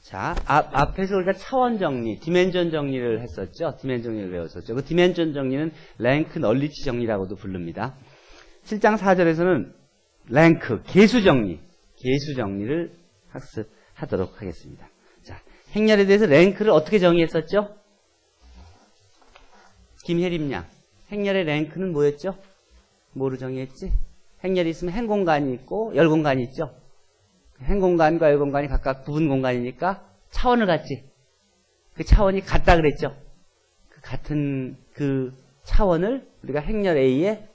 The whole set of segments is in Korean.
자, 앞에서 우리가 차원 정리, 디멘전 정리를 했었죠. 디멘전 정리를 배웠었죠. 그 디멘전 정리는 랭크 널리티 정리라고도 부릅니다. 7장 4절에서는 랭크, 개수 정리를 학습하도록 하겠습니다. 자, 행렬에 대해서 랭크를 어떻게 정의했었죠? 김혜림 양. 행렬의 랭크는 뭐였죠? 뭐로 정의했지? 행렬이 있으면 행공간이 있고 열공간이 있죠. 행공간과 열공간이 각각 부분 공간이니까 차원을 갖지. 그 차원이 같다 그랬죠. 그 같은 그 차원을 우리가 행렬 A의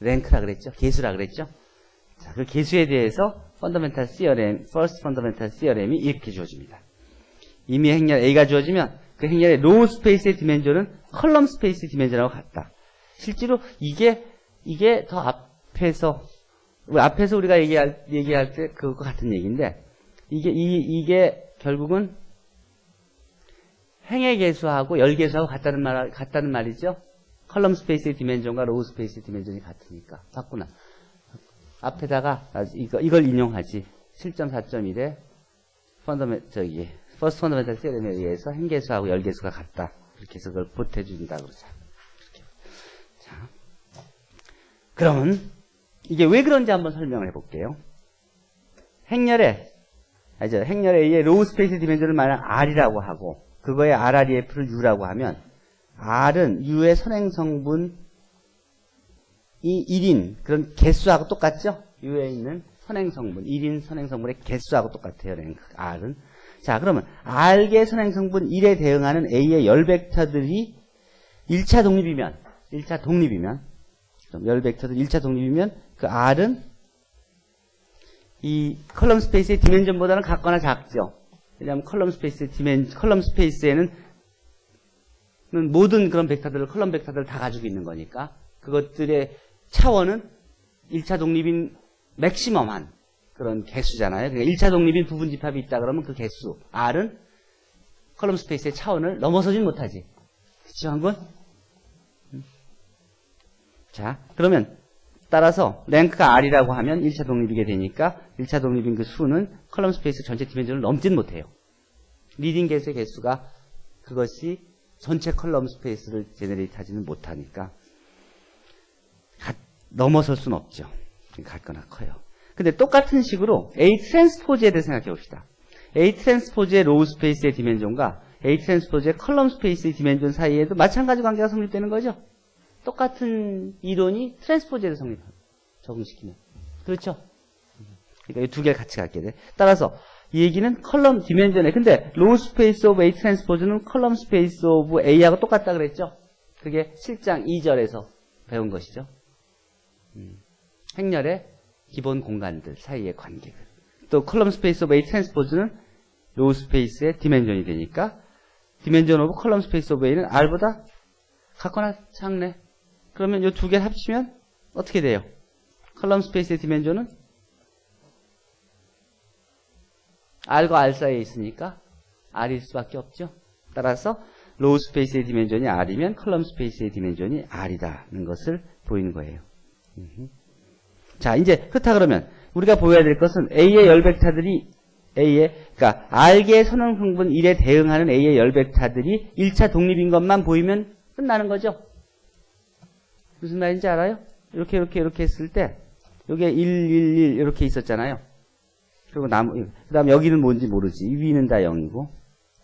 랭크라 그랬죠. 개수라 그랬죠. 자, 그 개수에 대해서 펀더멘탈 시어렘, 퍼스트 펀더멘탈 시어렘이 이렇게 주어집니다. 이미 행렬 A가 주어지면 그 행렬의 로우 스페이스의 디멘전은 컬럼 스페이스 디멘전하고 같다. 실제로 이게 더 앞에서 우리가 얘기할 때 그거 같은 얘기인데, 이게 결국은 행의 개수하고 열 개수하고 같다는 말이죠. 컬럼 스페이스의 디멘전과 로우 스페이스의 디멘전이 같으니까. 봤구나. 앞에다가 이걸 인용하지. 7.4.1에 퍼스트 펀더멘탈 시어렘에 의해서 행 개수하고 열 개수가 같다. 이렇게 해서 그걸 보태준다 그러자. 자, 그러면 이게 왜 그런지 한번 설명을 해볼게요. 행렬에 A의 로우 스페이스 디멘전을 말하는 R이라고 하고, 그거에 RREF를 U라고 하면, R은 U의 선행성분이 1인 그런 개수하고 똑같죠? U에 있는 선행성분, 1인 선행성분의 개수하고 똑같아요, 랭크, R은. 자, 그러면 R의 선행성분 1에 대응하는 A의 열 벡터들이 1차 독립이면, 열 벡터들 1차 독립이면, 그 R은 이 컬럼 스페이스의 디멘전보다는 같거나 작죠. 왜냐하면 컬럼 스페이스에는 모든 그런 벡터들을, 컬럼 벡터들을 다 가지고 있는 거니까, 그것들의 차원은 1차 독립인 맥시멈한 그런 개수잖아요. 그러니까 1차 독립인 부분 집합이 있다 그러면 그 개수, R은 컬럼 스페이스의 차원을 넘어서진 못하지. 그렇죠, 한군? 자, 그러면 따라서 랭크가 R이라고 하면 1차 독립이게 되니까 1차 독립인 그 수는 컬럼 스페이스 전체 디멘전을 넘진 못해요. 리딩 개수의 개수가 그것이 전체 컬럼 스페이스를 제너레이트 하지는 못하니까 넘어설 수는 없죠. 같거나 커요. 근데 똑같은 식으로 A 트랜스포즈에 대해 생각해 봅시다. A 트랜스포즈의 로우 스페이스의 디멘전과 A 트랜스포즈의 컬럼 스페이스의 디멘전 사이에도 마찬가지 관계가 성립되는 거죠. 똑같은 이론이 트랜스포즈에 적용시키면. 그렇죠? 그러니까 이 두 개를 같이 갖게 돼. 따라서 이 얘기는 컬럼 디멘전에, 근데 로우 스페이스 오브 A 트랜스포즈는 컬럼 스페이스 오브 A하고 똑같다 그랬죠? 그게 7장 2절에서 배운 것이죠. 행렬의 기본 공간들 사이의 관계들. 또 컬럼 스페이스 오브 A 트랜스포즈는 로우 스페이스의 디멘전이 되니까 디멘전 오브 컬럼 스페이스 오브 A는 R보다 같거나 작네. 그러면 이 두 개를 합치면 어떻게 돼요? 컬럼 스페이스의 디멘전은 R과 R 사이에 있으니까 R일 수밖에 없죠. 따라서 로우 스페이스의 디멘전이 R이면 컬럼 스페이스의 디멘전이 R이다는 것을 보이는 거예요. 자, 이제 그렇다 그러면 우리가 보여야 될 것은 A의 열 벡터들이 그러니까 R계의 선행성분 1에 대응하는 A의 열 벡터들이 1차 독립인 것만 보이면 끝나는 거죠. 무슨 말인지 알아요? 이렇게 했을 때 여기에 1, 1, 1 이렇게 있었잖아요. 그리고 그 다음 여기는 뭔지 모르지. 위는 다 0이고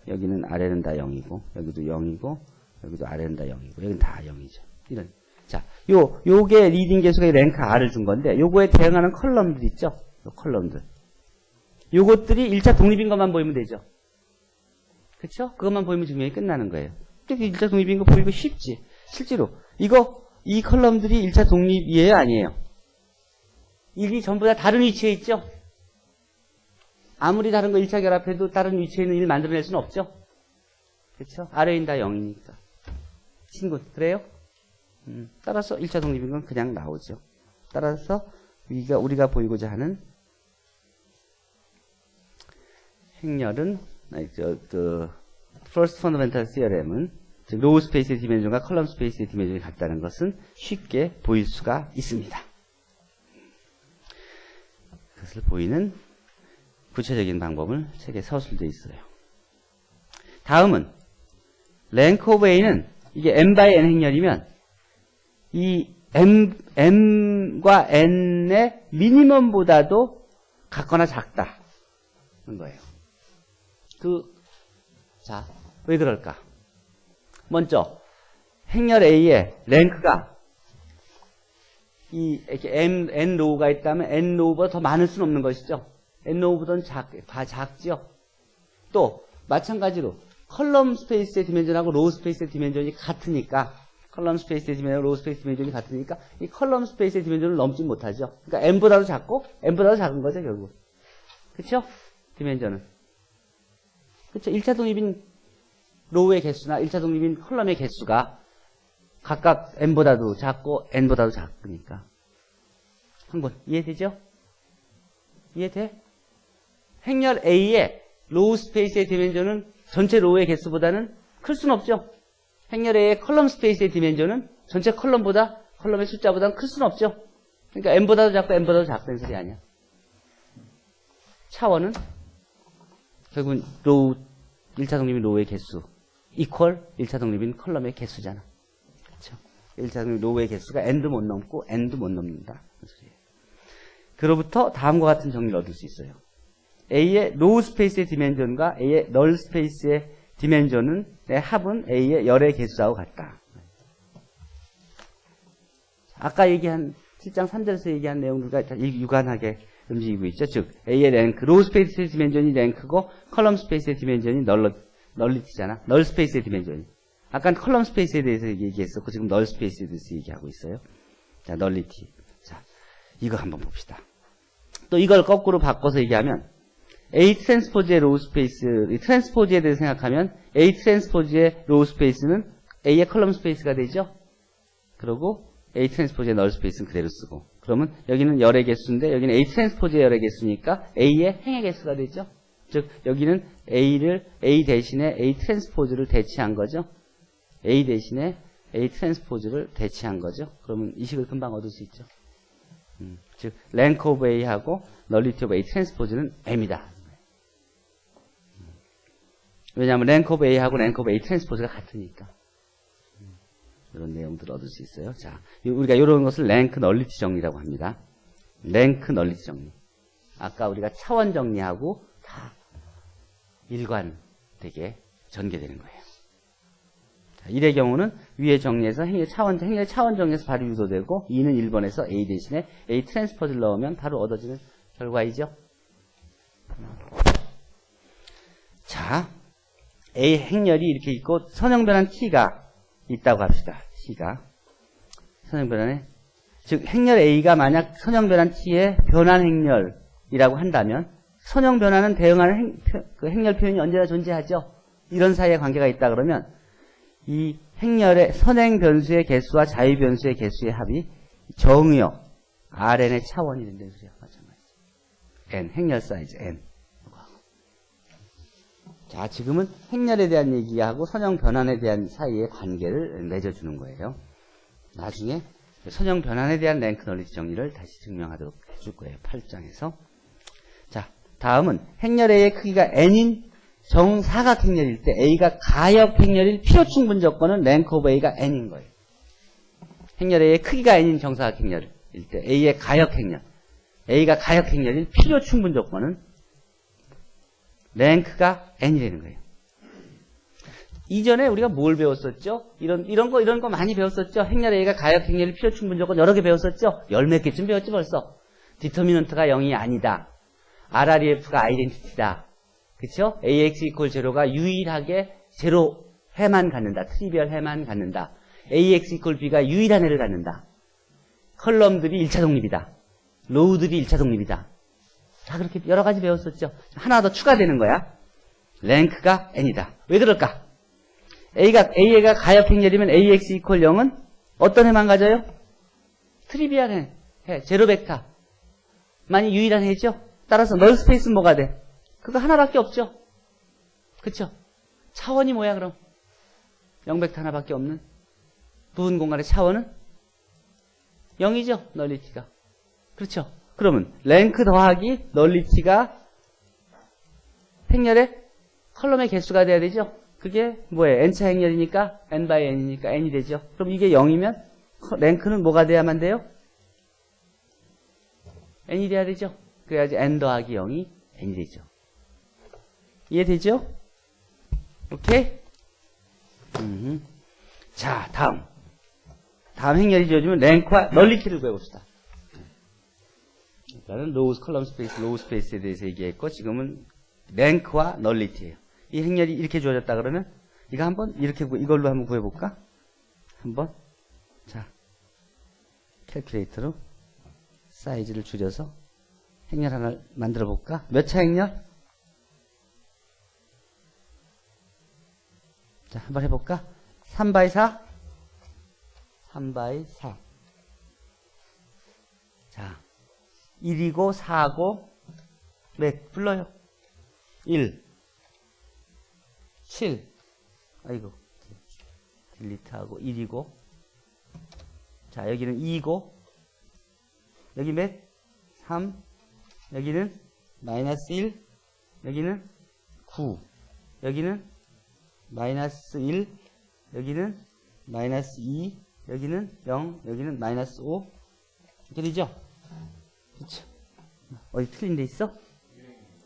여기는 아래는 다 0이고 여기도 0이고 여기도 아래는 다 0이고 여기는 다 0이죠. 이런. 자, 요게 리딩 개수가 랭크 R을 준 건데 요거에 대응하는 컬럼들 있죠? 요 컬럼들. 요것들이 1차 독립인 것만 보이면 되죠. 그쵸? 그것만 보이면 증명이 끝나는 거예요. 1차 독립인 거 보이고 쉽지. 실제로 이 컬럼들이 1차 독립이에요? 아니에요? 일이 전부 다 다른 위치에 있죠? 아무리 다른 거 1차 결합해도 다른 위치에 있는 일 만들어낼 수는 없죠? 그쵸? 아래인 다 0이니까. 친구, 그래요? 따라서 1차 독립인 건 그냥 나오죠. 따라서 우리가 보이고자 하는 행렬은, first fundamental theorem은, 즉, 로우 스페이스의 디멘전과 컬럼 스페이스의 디멘전이 같다는 것은 쉽게 보일 수가 있습니다. 그것을 보이는 구체적인 방법을 책에 서술되어 있어요. 다음은 랭크 오브 A는 이게 m by n 행렬이면 이 m과 n의 미니멈보다도 같거나 작다는 거예요. 자, 왜 그럴까? 먼저 행렬 A의 랭크가 이렇게 n 로우가 있다면 n 로우보다 더 많을 수는 없는 것이죠. n 로우보다는 작죠. 또 마찬가지로 컬럼 스페이스의 디멘전하고 로우 스페이스의 디멘전이 같으니까 컬럼 스페이스의 디멘전하고 로우 스페이스 디멘전이 같으니까 이 컬럼 스페이스의 디멘전을 넘지 못하죠. 그러니까 n보다도 작고 n보다도 작은 거죠, 결국. 그렇죠? 디멘전은. 그렇죠? 1차 독립인 로우의 개수나 1차 독립인 컬럼의 개수가 각각 n보다도 작고 n보다도 작으니까. 한번 이해되죠? 이해돼? 행렬 A의 로우 스페이스의 디멘전은 전체 로우의 개수보다는 클 수는 없죠. 행렬 A의 컬럼 스페이스의 디멘전은 전체 컬럼의 숫자보다는 클 수는 없죠. 그러니까 n보다도 작고 n보다도 작다는 소리 아니야. 차원은 결국은 로우 1차 독립인 로우의 개수 이퀄 1차 독립인 컬럼의 개수잖아. 그렇죠? 1차 독립인 로우의 개수가 n도 못 넘고 n도 못 넘는다. 그로부터 다음과 같은 정리를 얻을 수 있어요. A의 로우 스페이스의 디멘전과 A의 널 스페이스의 디멘전은 합은 A의 열의 개수하고 같다. 아까 얘기한 7장 3절에서 얘기한 내용들과 유관하게 움직이고 있죠. 즉 A의 랭크, 로우 스페이스의 디멘전이 랭크고 컬럼 스페이스의 디멘전이 널리티잖아. 널 스페이스의 디멘전이. 아까 컬럼 스페이스에 대해서 얘기했었고 지금 널 스페이스에 대해서 얘기하고 있어요. 자, 널리티. 자, 이거 한번 봅시다. 또 이걸 거꾸로 바꿔서 얘기하면 A 트랜스포즈의 로우 스페이스, 트랜스포즈에 대해서 생각하면 A 트랜스포즈의 로우 스페이스는 A의 컬럼 스페이스가 되죠. 그리고 A 트랜스포즈의 널 스페이스는 그대로 쓰고. 그러면 여기는 열의 개수인데 여기는 A 트랜스포즈의 열의 개수니까 A의 행의 개수가 되죠. 즉 여기는 A 대신에 A 트랜스포즈를 대체한 거죠. A 대신에 A 트랜스포즈를 대체한 거죠. 그러면 이 식을 금방 얻을 수 있죠. 즉 랭크 오브 A하고 널리티 오브 A 트랜스포즈는 M이다. 왜냐하면 랭크 오브 A하고 랭크 오브 A 트랜스포즈가 같으니까. 이런 내용들을 얻을 수 있어요. 자, 우리가 이런 것을 랭크 널리티 정리라고 합니다. 랭크 널리티 정리. 아까 우리가 차원 정리하고 다 일관되게 전개되는 거예요. 자, 1의 경우는 위에 정리해서 행렬 차원 정리해서 바로 유도되고 2는 1번에서 A 대신에 A 트랜스포즈를 넣으면 바로 얻어지는 결과이죠. 자, A 행렬이 이렇게 있고 선형변환 T가 있다고 합시다. T가 선형변환에 즉 행렬 A가 만약 선형변환 T의 변환 행렬이라고 한다면 선형변환은 대응하는 행렬 표현이 언제나 존재하죠. 이런 사이에 관계가 있다 그러면 이 행렬의 선행 변수의 개수와 자유 변수의 개수의 합이 정의역 Rn의 차원이 된다는 소리야. 마찬가지죠. N 행렬 사이즈 N. 자, 지금은 행렬에 대한 얘기하고 선형 변환에 대한 사이의 관계를 맺어주는 거예요. 나중에 선형 변환에 대한 랭크 널리티 정리를 다시 증명하도록 해줄 거예요. 8장에서. 자, 다음은 행렬 A의 크기가 n인 정사각 행렬일 때 A가 가역 행렬일 필요 충분 조건은 랭크 오브 A가 n인 거예요. 행렬 A의 크기가 n인 정사각 행렬일 때 A의 가역 행렬, A가 가역 행렬일 필요 충분 조건은 랭크가 n이라는 거예요. 이전에 우리가 뭘 배웠었죠? 이런 거 많이 배웠었죠? 행렬 A가 가역 행렬일 필요 충분 조건 여러 개 배웠었죠? 열 몇 개쯤 배웠지 벌써. 디터미넌트가 0이 아니다. RREF가 아이덴티티다. 그쵸? AX 이퀄 제로가 유일하게 제로 해만 갖는다. 트리비얼 해만 갖는다. AX 이퀄 B가 유일한 해를 갖는다. 컬럼들이 1차 독립이다. 로우들이 1차 독립이다. 다 그렇게 여러 가지 배웠었죠. 하나 더 추가되는 거야. 랭크가 n이다. 왜 그럴까? A가 가역 행렬이면 AX 이퀄 0은 어떤 해만 가져요? 트리비얼 해. 제로 벡터. 만이 유일한 해죠? 따라서 널 스페이스는 뭐가 돼? 그거 하나밖에 없죠? 그쵸? 차원이 뭐야, 그럼? 0벡터 하나밖에 없는? 부분 공간의 차원은? 0이죠? 널리티가. 그렇죠? 그러면 랭크 더하기 널리티가 행렬의 컬럼의 개수가 돼야 되죠? 그게 뭐예요? n차 행렬이니까 n by n이니까 n이 되죠. 그럼 이게 0이면 랭크는 뭐가 돼야만 돼요? n이 돼야 되죠. 그래야지 n 더하기 0이 n이 되죠. 이해되죠? 오케이? 자, 다음 행렬이 지어주면 랭크와 널리티를 구해봅시다. 일단은 로우 컬럼 스페이스, 로우 스페이스에 대해서 얘기했고 지금은 랭크와 널리티예요. 이 행렬이 이렇게 주어졌다 그러면 이거 한번 이렇게 이걸로 한번 구해볼까? 한번 자 캘큘레이터로 사이즈를 줄여서 행렬 하나 만들어 볼까? 몇 차 행렬? 자 한번 해볼까? 3x4 3x4 자 1이고 4고 몇 불러요? 1 7 아이고 딜리트하고 1이고 자 여기는 2고 여기 몇? 3 여기는 마이너스 1 여기는 9 여기는 마이너스 1 여기는 마이너스 2 여기는 0 여기는 마이너스 5 이렇게 되죠? 그렇죠? 어디 틀린 데 있어?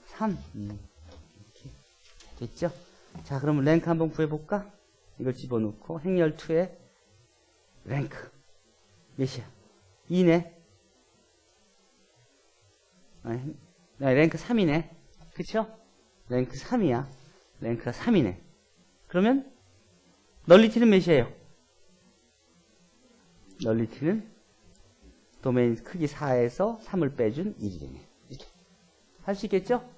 3 이렇게 됐죠? 자 그러면 랭크 한번 구해볼까? 이걸 집어넣고 행렬 2에 랭크 몇이야? 2네 랭크 3이네 그쵸? 랭크 3이야 랭크가 3이네 그러면 널리티는 몇이에요? 널리티는 도메인 크기 4에서 3을 빼준 1이 되네 이렇게 할 수 있겠죠?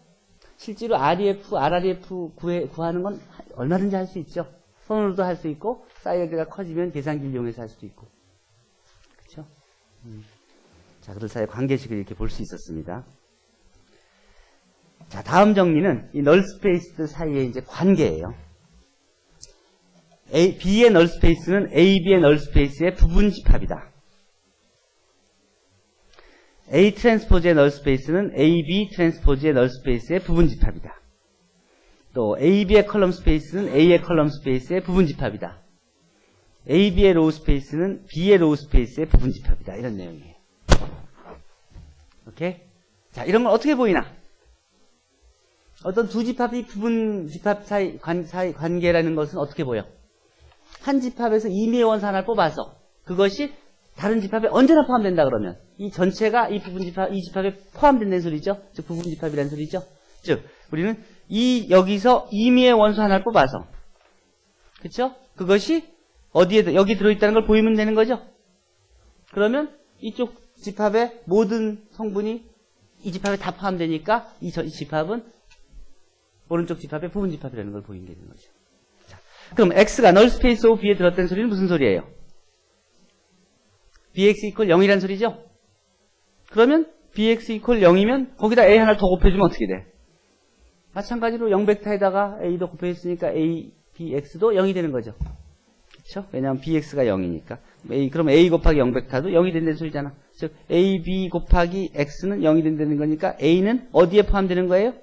실제로 REF, RREF 구하는 건 얼마든지 할 수 있죠. 손으로도 할 수 있고 사이즈가 커지면 계산기를 이용해서 할 수도 있고 그렇죠? 자, 그런 사이 관계식을 이렇게 볼 수 있었습니다. 자, 다음 정리는 이 널스페이스 사이의 이제 관계예요. B의 널스페이스는 AB의 널스페이스의 부분 집합이다. A 트랜스포즈의 널스페이스는 AB 트랜스포즈의 널스페이스의 부분 집합이다. 또 AB의 컬럼 스페이스는 A의 컬럼 스페이스의 부분 집합이다. AB의 로우 스페이스는 B의 로우 스페이스의 부분 집합이다. 이런 내용이에요. 오케이? 자, 이런 건 어떻게 보이나? 어떤 두 집합이 부분 집합 사이 관계라는 것은 어떻게 보여? 한 집합에서 임의의 원소 하나를 뽑아서 그것이 다른 집합에 언제나 포함된다 그러면 이 전체가 이 부분 집합, 이 집합에 포함된다는 소리죠. 즉 부분 집합이라는 소리죠. 즉 우리는 여기서 임의의 원소 하나를 뽑아서 그렇죠? 그것이 어디에 여기 들어있다는 걸 보이면 되는 거죠. 그러면 이쪽 집합의 모든 성분이 이 집합에 다 포함되니까 이 집합은 오른쪽 집합의 부분 집합이라는 걸 보이게 되는 거죠. 자, 그럼 X가 널 스페이스 오브 B에 들었다는 소리는 무슨 소리예요? BX 이퀄 0이라는 소리죠? 그러면 BX 이퀄 0이면 거기다 A 하나를 더 곱해주면 어떻게 돼? 마찬가지로 0벡터에다가 A도 곱해줬으니까 A, BX도 0이 되는 거죠. 그렇죠? 왜냐하면 BX가 0이니까. 그럼 A 곱하기 0벡터도 0이 된다는 소리잖아. 즉 AB 곱하기 X는 0이 된다는 거니까 A는 어디에 포함되는 거예요?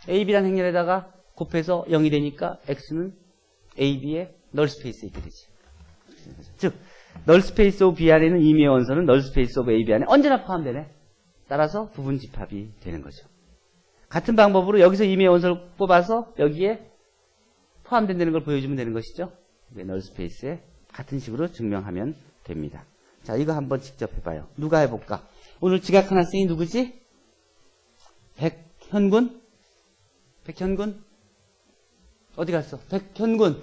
AB라는 행렬에다가 곱해서 0이 되니까 X는 AB의 널 스페이스에 있게 되지. 즉 널 스페이스 오브 B 안에는 임의의 원소는 널 스페이스 오브 AB 안에 언제나 포함되네. 따라서 부분 집합이 되는 거죠. 같은 방법으로 여기서 임의의 원소를 뽑아서 여기에 포함된다는 걸 보여주면 되는 것이죠. 널 스페이스에 같은 식으로 증명하면 됩니다. 자, 이거 한번 직접 해봐요. 누가 해볼까? 오늘 지각한 학생이 누구지? 백현군? 백현군? 어디 갔어? 백현군.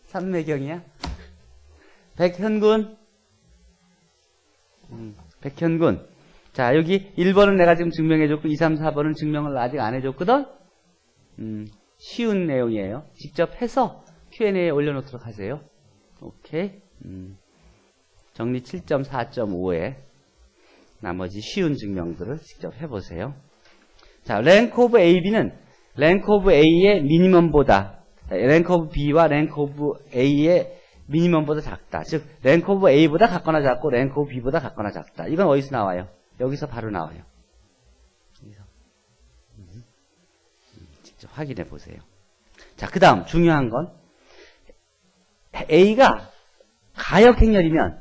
삼매경이야? 백현군. 백현군. 자, 여기 1번은 내가 지금 증명해줬고 2, 3, 4번은 증명을 아직 안 해줬거든? 쉬운 내용이에요. 직접 해서 Q&A에 올려놓도록 하세요. 오케이. 정리 7.4.5에 나머지 쉬운 증명들을 직접 해보세요. 자, 랭크 오브 AB는 랭크 오브 A의 미니멈보다 랭크 오브 B와 랭크 오브 A의 미니멈보다 작다. 즉 랭크 오브 A보다 같거나 작고 랭크 오브 B보다 같거나 작다. 이건 어디서 나와요? 여기서 바로 나와요. 확인해 보세요. 자, 그 다음 중요한 건 A가 가역 행렬이면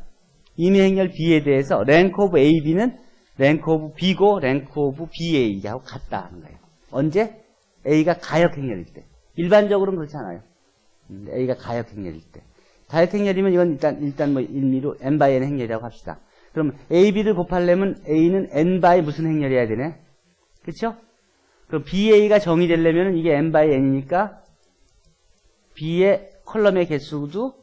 임의 행렬 B에 대해서 랭크 오브 AB는 랭크 오브 B고 랭크 오브 BA하고 같다 하는 거예요. 언제? A가 가역 행렬일 때. 일반적으로는 그렇지 않아요. A가 가역 행렬일 때. 가역 행렬이면 이건 일단 뭐 일미로 n by n 행렬이라고 합시다. 그럼 AB를 곱하려면 A는 n by 무슨 행렬이어야 되네? 그렇죠? 그럼 BA가 정의되려면 이게 n by n이니까 B의 컬럼의 개수도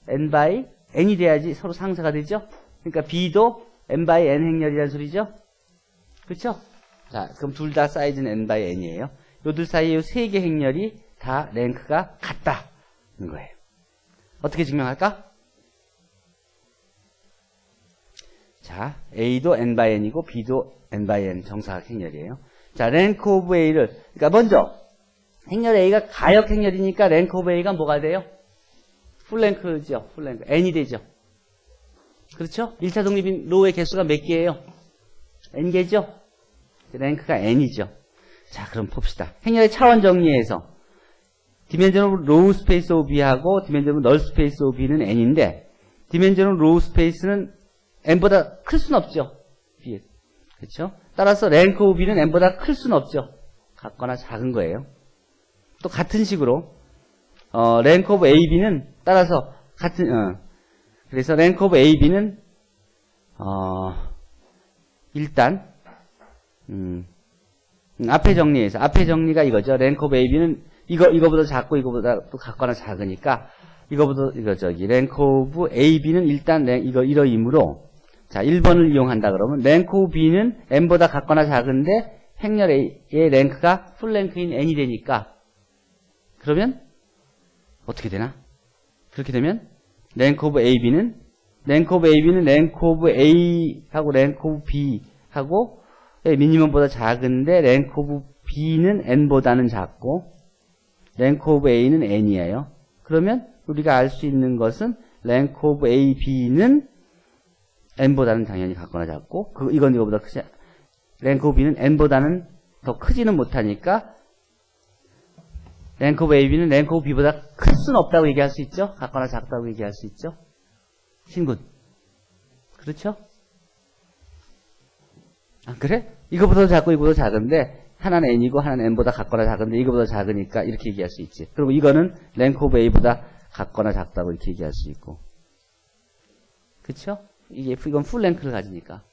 n by n이 돼야지 서로 상쇄가 되죠? 그러니까 B도 n by n 행렬이라는 소리죠? 그렇죠? 자, 그럼 둘 다 사이즈는 n by n이에요. 요들 사이에 요 세 개 행렬이 다 랭크가 같다는 거예요. 어떻게 증명할까? 자, A도 n by n이고 B도 n by n 정사각 행렬이에요. 자, 랭크 오브 A를, 그러니까 먼저 행렬 A가 가역 행렬이니까 랭크 오브 A가 뭐가 돼요? 풀랭크죠. 풀랭크. n이 되죠. 그렇죠? 1차 독립인 로우의 개수가 몇 개예요? n개죠? 랭크가 n이죠. 자, 그럼 봅시다. 행렬의 차원 정리해서 디멘전 오브 로우 스페이스 오브 B하고 디멘전 오브 널 스페이스 오브 B는 n인데 디멘전 오브 로우 스페이스는 n보다 클 수는 없죠. B. 그렇죠? 따라서 랭크 오브 B는 n보다 클 수는 없죠. 같거나 작은 거예요. 또 같은 식으로 랭크 오브 AB는 따라서 그래서 랭크 오브 AB는 일단 앞에 정리해서 앞에 정리가 이거죠. 랭크 오브 AB는 이거보다 작고 이거보다 또 같거나 작으니까 이거보다 랭크 오브 AB는 일단 이러이므로 자 1번을 이용한다 그러면 랭크 오브 B는 n보다 같거나 작은데 행렬 A의 랭크가 풀랭크인 n이 되니까 그러면 어떻게 되나? 그렇게 되면 랭크 오브 AB는 랭크 오브 A하고 랭크 오브 B하고 미니멈보다 작은데 랭크 오브 B는 n보다는 작고 랭크 오브 A는 n이에요. 그러면 우리가 알 수 있는 것은 랭크 오브 AB는 n보다는 당연히 같거나 작고 이건 이거보다 크지 랭크 오브 B는 n보다는 더 크지는 못하니까 랭크 오브 AB는 랭크 오브 B보다 클 수는 없다고 얘기할 수 있죠? 같거나 작다고 얘기할 수 있죠? 신군. 그렇죠? 아, 그래? 이거보다 작고 이거보다 작은데 하나는 n이고 하나는 n보다 같거나 작은데 이거보다 작으니까 이렇게 얘기할 수 있지. 그리고 이거는 랭크 오브 A보다 같거나 작다고 이렇게 얘기할 수 있고. 그렇죠? 이건 풀랭크를 가지니까.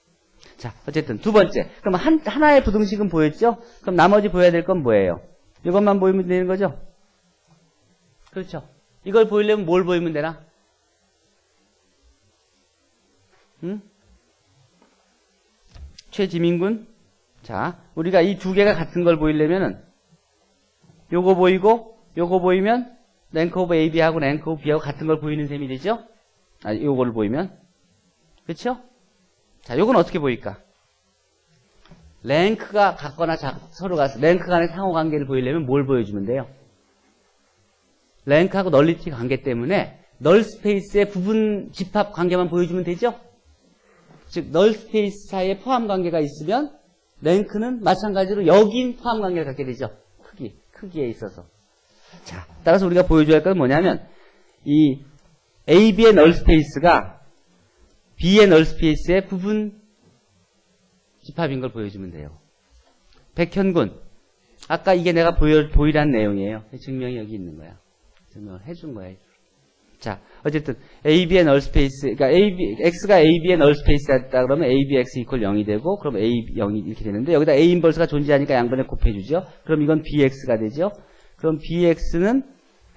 자, 어쨌든 두 번째. 그럼 하나의 부등식은 보였죠? 그럼 나머지 보여야 될 건 뭐예요? 이것만 보이면 되는 거죠? 그렇죠? 이걸 보이려면 뭘 보이면 되나? 응? 최지민군? 자, 우리가 이 두 개가 같은 걸 보이려면은 요거 보이고 요거 보이면 랭크 오브 AB하고 랭크 오브 B하고 같은 걸 보이는 셈이 되죠? 아, 요거를 보이면. 그렇죠? 자, 요건 어떻게 보일까? 랭크가 같거나 서로가 랭크 간의 상호 관계를 보이려면 뭘 보여주면 돼요? 랭크하고 널리티 관계 때문에 널 스페이스의 부분 집합 관계만 보여주면 되죠? 즉, 널 스페이스 사이에 포함 관계가 있으면 랭크는 마찬가지로 여긴 포함 관계를 갖게 되죠. 크기에 있어서. 자, 따라서 우리가 보여줘야 할 건 뭐냐면 이 AB의 널 스페이스가 B의 널 스페이스의 부분 집합인 걸 보여주면 돼요. 백현군, 아까 이게 내가 보이란 내용이에요. 증명이 여기 있는 거야. 증명을 해준 거예요. 자, 어쨌든 AB의 널 스페이스, 그러니까 X가 AB의 널 스페이스였다 그러면 ABX 이퀄 0이 되고 그럼 A 0이 이렇게 되는데 여기다 A 인버스가 존재하니까 양변에 곱해주죠. 그럼 이건 BX가 되죠. 그럼 BX는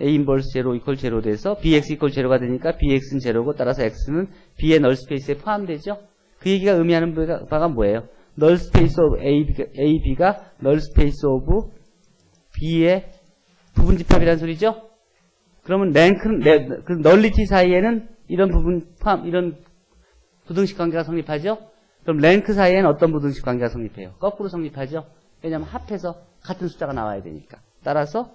A 인버스 제로 이퀄 제로 돼서 BX 이퀄 제로가 되니까 BX는 제로고 따라서 X는 B의 널 스페이스에 포함되죠. 그 얘기가 의미하는 바가 뭐예요? 널 스페이스 오브 AB가 널 스페이스 오브 B의 부분 집합이라는 소리죠? 그러면 랭크는, 그 널리티 사이에는 이런 부분 포함, 이런 부등식 관계가 성립하죠? 그럼 랭크 사이에는 어떤 부등식 관계가 성립해요? 거꾸로 성립하죠? 왜냐하면 합해서 같은 숫자가 나와야 되니까. 따라서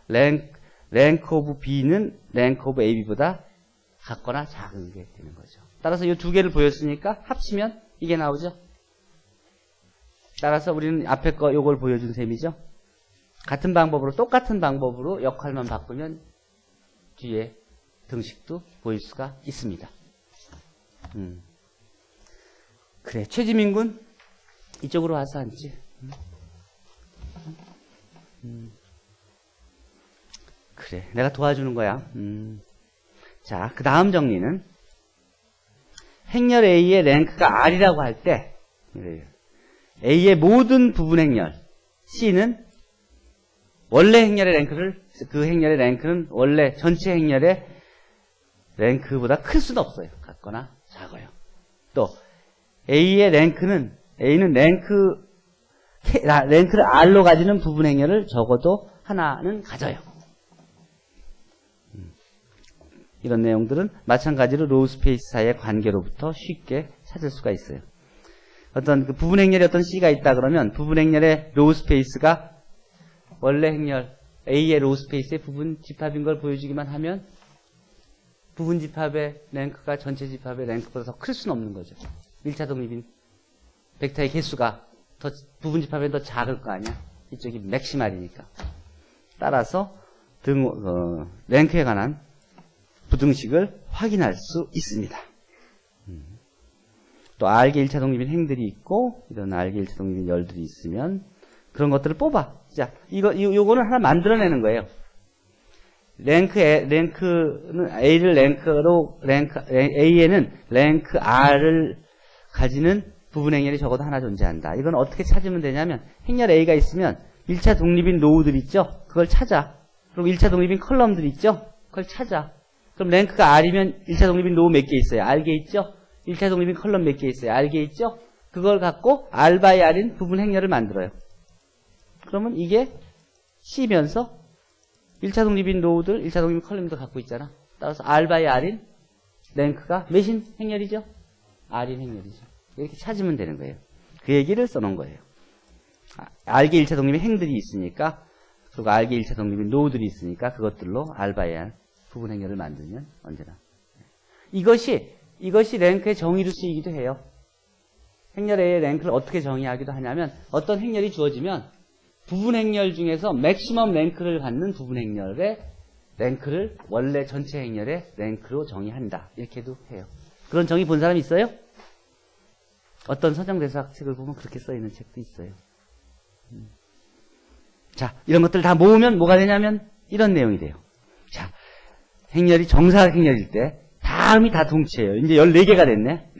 랭크 오브 B는 랭크 오브 AB보다 같거나 작은 게 되는 거죠. 따라서 이 두 개를 보였으니까 합치면 이게 나오죠? 따라서 우리는 앞에 거 요걸 보여준 셈이죠? 같은 방법으로, 똑같은 방법으로 역할만 바꾸면 뒤에 등식도 보일 수가 있습니다. 그래, 최지민 군, 이쪽으로 와서 앉지. 그래, 내가 도와주는 거야. 자, 그 다음 정리는 행렬 A의 랭크가 R이라고 할 때 A의 모든 부분 행렬 C는 원래 행렬의 랭크를, 그 행렬의 랭크는 원래 전체 행렬의 랭크보다 클 수는 없어요. 같거나 작아요. 또 A의 랭크는, A는 랭크를 R로 가지는 부분 행렬을 적어도 하나는 가져요. 이런 내용들은 마찬가지로 로우 스페이스 사이의 관계로부터 쉽게 찾을 수가 있어요. 어떤 그 부분 행렬에 어떤 C가 있다 그러면 부분 행렬의 로우 스페이스가 원래 행렬 A의 로우 스페이스의 부분 집합인 걸 보여주기만 하면 부분 집합의 랭크가 전체 집합의 랭크보다 더 클 수는 없는 거죠. 1차 독립인 벡터의 개수가 더 부분 집합에 더 작을 거 아니야. 이쪽이 맥시말이니까. 따라서 랭크에 관한 부등식을 확인할 수 있습니다. 또 R계 1차 독립인 행들이 있고 이런 R계 1차 독립인 열들이 있으면 그런 것들을 뽑아. 자, 요거는 하나 만들어내는 거예요. 랭크는 A를 A에는 랭크 R을 가지는 부분 행렬이 적어도 하나 존재한다. 이건 어떻게 찾으면 되냐면 행렬 A가 있으면 1차 독립인 로우들 있죠? 그걸 찾아. 그리고 1차 독립인 컬럼들 있죠? 그걸 찾아. 그럼 랭크가 R이면 1차 독립인 로우 몇 개 있어요? R개 있죠? 1차 독립인 컬럼 몇 개 있어요? R개 있죠? 그걸 갖고 R 바이 R인 부분 행렬을 만들어요. 그러면 이게 C면서 1차 독립인 로우들, 1차 독립인 컬럼도 갖고 있잖아. 따라서 R 바이 R인 랭크가 몇인 행렬이죠? R인 행렬이죠. 이렇게 찾으면 되는 거예요. 그 얘기를 써놓은 거예요. R계 1차 독립인 행들이 있으니까, 그리고 R계 1차 독립인 로우들이 있으니까 그것들로 R 바이 R 부분 행렬을 만들면 언제나. 이것이 랭크의 정의로 쓰이기도 해요. 행렬 A의 랭크를 어떻게 정의하기도 하냐면 어떤 행렬이 주어지면 부분 행렬 중에서 맥시멈 랭크를 갖는 부분 행렬의 랭크를 원래 전체 행렬의 랭크로 정의한다. 이렇게도 해요. 그런 정의 본 사람 있어요? 어떤 서정대사학 책을 보면 그렇게 써있는 책도 있어요. 자, 이런 것들 다 모으면 뭐가 되냐면 이런 내용이 돼요. 자, 행렬이 정사각 행렬일 때 다음이 다 동치예요. 이제 14개가 됐네.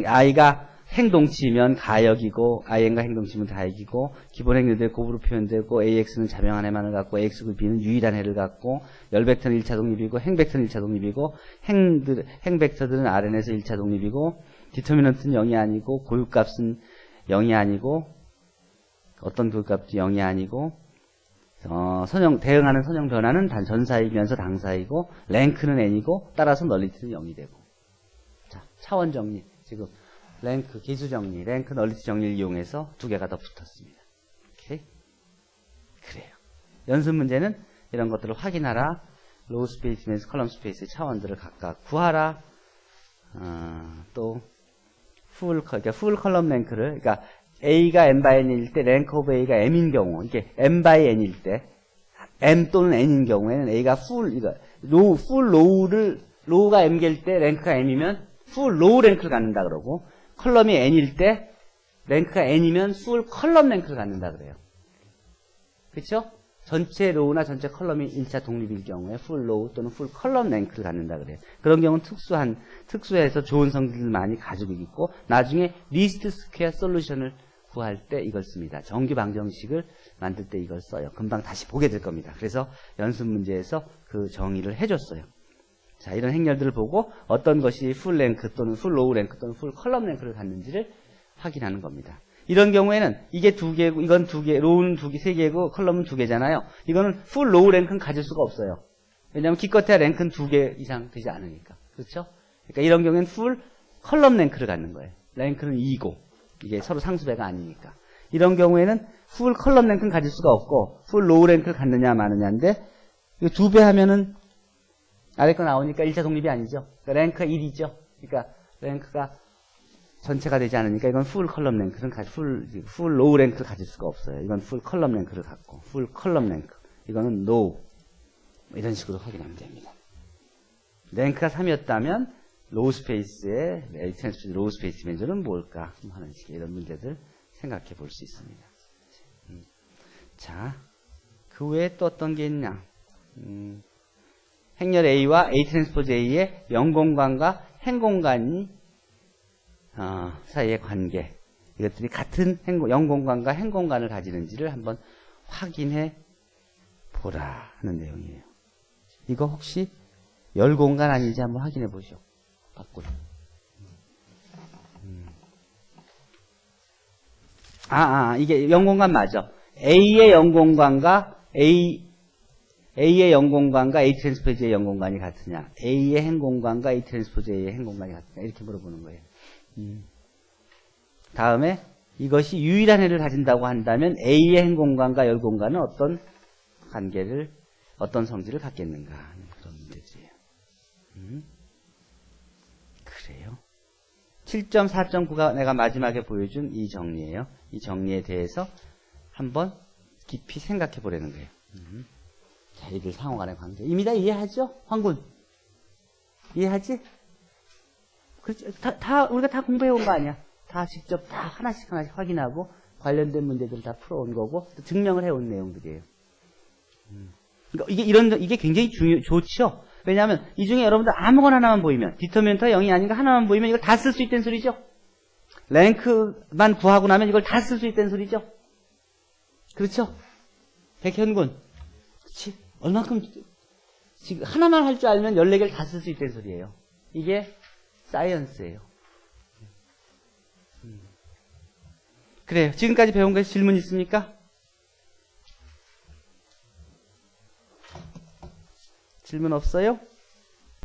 I가 행동치면 가역이고 IN과 행동치면 다역이고 기본 행렬들 곱으로 표현되고 AX는 자명한 해만을 갖고 AX 그 B는 유일한 해를 갖고 열벡터는 1차 독립이고 행벡터는 1차 독립이고 행벡터들은 RN에서 1차 독립이고 디터미넌트는 0이 아니고 고유값은 0이 아니고 어떤 고유값도 0이 아니고 대응하는 선형 변화는 단 전사이면서 당사이고 랭크는 n이고 따라서 널리티는 0이 되고. 자, 차원 정리. 지금 랭크 기수 정리, 랭크 널리티 정리를 이용해서 두 개가 더 붙었습니다. 오케이? 그래요. 연습 문제는 이런 것들을 확인하라. 로우 스페이스면서 컬럼 스페이스의 차원들을 각각 구하라. 또 풀 컬럼 랭크를, 그러니까 A가 M by N일 때 랭크 오브 A가 M인 경우, 이게 M by N일 때 M 또는 N인 경우에는 A가 로우가 M개일 때 랭크가 M이면 풀 로우 랭크를 갖는다 그러고, 컬럼이 N일 때 랭크가 N이면 풀 컬럼 랭크를 갖는다 그래요. 그렇죠? 전체 로우나 전체 컬럼이 1차 독립일 경우에 풀 로우 또는 풀 컬럼 랭크를 갖는다 그래요. 그런 경우는 특수해서 좋은 성질을 많이 가지고 있고, 나중에 리스트 스퀘어 솔루션을 구할 때 이걸 씁니다. 정규 방정식을 만들 때 이걸 써요. 금방 다시 보게 될 겁니다. 그래서 연습 문제에서 그 정의를 해줬어요. 자, 이런 행렬들을 보고 어떤 것이 풀 랭크 또는 풀 로우 랭크 또는 풀 컬럼 랭크를 갖는지를 확인하는 겁니다. 이런 경우에는 이게 2개고 이건 2개, 로우는 2개, 3개고 컬럼은 2개잖아요. 이거는 풀 로우 랭크는 가질 수가 없어요. 왜냐하면 기껏해야 랭크는 2개 이상 되지 않으니까. 그렇죠? 그러니까 이런 경우에는 풀 컬럼 랭크를 갖는 거예요. 랭크는 2고 이게 서로 상수배가 아니니까. 이런 경우에는 풀 컬럼 랭크는 가질 수가 없고 풀 로우 랭크를 갖느냐 마느냐인데, 이거 2배 하면은 아래 거 나오니까 1차 독립이 아니죠. 그러니까 랭크가 1이죠. 그러니까 랭크가 전체가 되지 않으니까 이건 풀 컬럼 랭크는 풀 로우 랭크를 가질 수가 없어요. 이건 풀 컬럼 랭크를 갖고 풀 컬럼 랭크 이거는 노 이런 식으로 확인하면 됩니다. 랭크가 3이었다면 로우 스페이스의 로우 스페이스 디멘전은 뭘까 하는 식의 이런 문제들 생각해 볼 수 있습니다. 자, 그 외에 또 어떤 게 있냐? 행렬 A와 A 트랜스포즈 A의 영공간과 행공간이 사이의 관계 이것들이 같은 영공간과 행공간을 가지는지를 한번 확인해 보라 하는 내용이에요. 이거 혹시 열공간 아닌지 한번 확인해 보시오. 밖으로. 이게 영공간 맞아. A의 영공간과 A의 영공간과 A 트랜스포즈의 영공간이 같으냐? A의 행공간과 A 트랜스포즈 A의 행공간이 같으냐? 이렇게 물어보는 거예요. 다음에 이것이 유일한 해를 가진다고 한다면 A의 행공간과 열공간은 어떤 관계를, 어떤 성질을 갖겠는가? 그런 문제지예요. 그래요. 7.4.9가 내가 마지막에 보여준 이 정리예요. 이 정리에 대해서 한번 깊이 생각해 보라는 거예요. 자, 이들 상호 간의 관계. 이미 다 이해하죠? 황군. 이해하지? 그렇죠. 우리가 다 공부해 온 거 아니야? 다 직접 다 하나씩 확인하고 관련된 문제들을 다 풀어온 거고, 또 증명을 해온 내용들이에요. 이게 굉장히 좋죠? 왜냐하면 이 중에 여러분들 아무거나 하나만 보이면, 디터미넌트가 0이 아닌가 하나만 보이면 이걸 다 쓸 수 있다는 소리죠? 랭크만 구하고 나면 이걸 다 쓸 수 있다는 소리죠? 그렇죠? 백현군. 그치? 얼만큼, 지금 하나만 할 줄 알면 14개를 다 쓸 수 있다는 소리예요. 이게 사이언스예요. 그래요. 지금까지 배운 거에서 질문 있습니까? 질문 없어요?